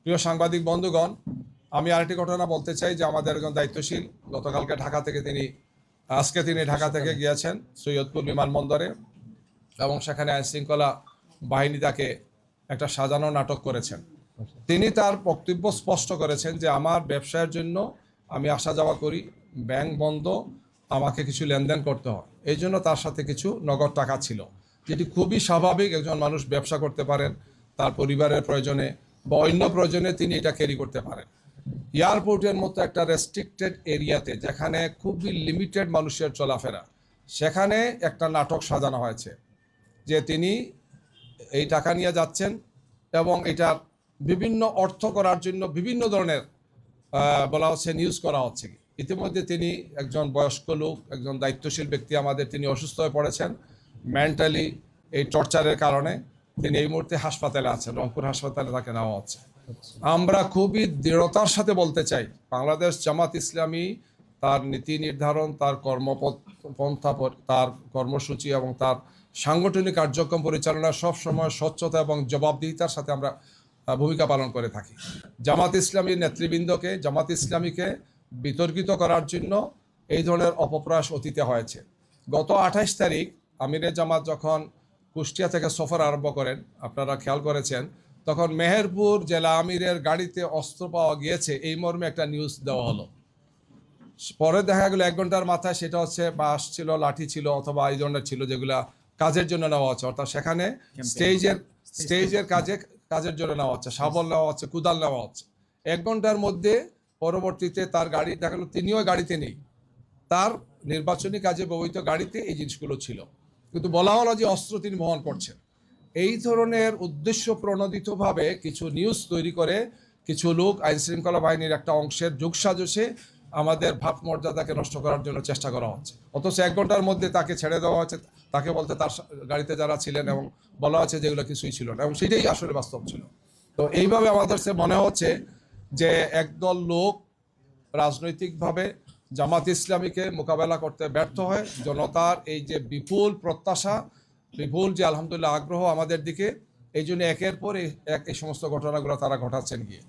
প্রিয় সাংবাদিক বন্ধুগণ, আমি আরেকটি ঘটনা বলতে চাই যে আমাদের একজন দায়িত্বশীল গতকালকে আজকে তিনি ঢাকা থেকে গিয়েছেন সৈয়দপুর বিমানবন্দরে, এবং সেখানে আইনশৃঙ্খলা বাহিনী তাকে একটা সাজানো নাটক করেছেন। তিনি তার বক্তব্য স্পষ্ট করেছেন যে আমার ব্যবসায়ের জন্য আমি আসা যাওয়া করি, ব্যাংক বন্ধ, আমাকে কিছু লেনদেন করতে হয়, এই জন্য তার সাথে কিছু নগদ টাকা ছিল, যেটি খুবই স্বাভাবিক। একজন মানুষ ব্যবসা করতে পারেন, তার পরিবারের প্রয়োজনে বা অন্য প্রয়োজনে তিনি এটা ক্যারি করতে পারেন। এয়ারপোর্টের মতো একটা রেস্ট্রিক্টেড এরিয়াতে, যেখানে খুবই লিমিটেড মানুষের চলাফেরা, সেখানে একটা নাটক সাজানো হয়েছে যে তিনি এই টাকা নিয়ে যাচ্ছেন এবং এটার বিভিন্ন অর্থ করার জন্য বিভিন্ন ধরনের বলা হচ্ছে নিউজ করা হচ্ছে। ইতিমধ্যে তিনি একজন বয়স্ক লোক, একজন দায়িত্বশীল ব্যক্তি আমাদের, তিনি অসুস্থ হয়ে পড়েছেন মেন্টালি এই টর্চারের কারণে। তিনি এই মুহূর্তে হাসপাতালে আছেন, রংপুর হাসপাতালে তাকে নেওয়া হচ্ছে। আমরা খুবই দৃঢ়তার সাথে বলতে চাই, বাংলাদেশ জামাত ইসলামী তার নীতি নির্ধারণ, তার কর্মপন্থা, তার কর্মসূচি এবং তার সাংগঠনিক কার্যক্রম পরিচালনা সবসময় স্বচ্ছতা এবং জবাবদিহিতার সাথে আমরা ভূমিকা পালন করে থাকি। জামাত ইসলামীর নেতৃবৃন্দকে, জামাত ইসলামীকে বিতর্কিত করার জন্য এই ধরনের অপপ্রয়াস অতীতে হয়েছে। গত 28 তারিখ আমিরে জামাত যখন কুষ্টিয়া থেকে সফর আরম্ভ করেন, আপনারা খেয়াল করেছেন, তখন মেহেরপুর জেলা আমিরের গাড়িতে অস্ত্র পাওয়া গিয়েছে এই মর্মে একটা নিউজ দেওয়া হলো। পরে দেখা গেল 1 ঘন্টার মাথায় সেটা হচ্ছে বাঁশ ছিল, লাঠি ছিল, অথবা এই ধরনের ছিল যেগুলা কাজের জন্য নেওয়া হচ্ছে, অর্থাৎ সেখানে স্টেজের কাজের জন্য নেওয়া হচ্ছে, শাবল নেওয়া হচ্ছে, কুদাল নেওয়া হচ্ছে। 1 ঘন্টার মধ্যে পরবর্তীতে তার গাড়ি দেখা গেল তিনিও গাড়িতে নেই, তার নির্বাচনী কাজে ব্যবহৃত গাড়িতে এই জিনিসগুলো ছিল, কিন্তু বলা হলো যে অস্ত্র তিনি বহন করছেন। এই ধরনের উদ্দেশ্য প্রণোদিতভাবে কিছু নিউজ তৈরি করে কিছু লোক আইনশৃঙ্খলা বাহিনীর একটা অংশের যোগসাজশে আমাদের ভাবমর্যাদাকে নষ্ট করার জন্য চেষ্টা করা হচ্ছে। অথচ 1 ঘন্টার মধ্যে তাকে ছেড়ে দেওয়া হচ্ছে, তাকে বলতে তার গাড়িতে যারা ছিলেন, এবং বলা হচ্ছে যেগুলো কিছুই ছিল না, এবং সেটাই আসলে বাস্তব ছিল। তো এইভাবে আমাদের সে মনে হচ্ছে যে একদল লোক রাজনৈতিকভাবে জামাত ইসলামীকে মোকাবেলা করতে ব্যর্থ হয়। জনতার এই যে বিপুল প্রত্যাশা, বিপুল যে আলহামদুলিল্লাহ আগ্রহ আমাদের দিকে, এই জন্য একের পর এক এই সমস্ত ঘটনাগুলো তারা ঘটাচ্ছেন গিয়ে।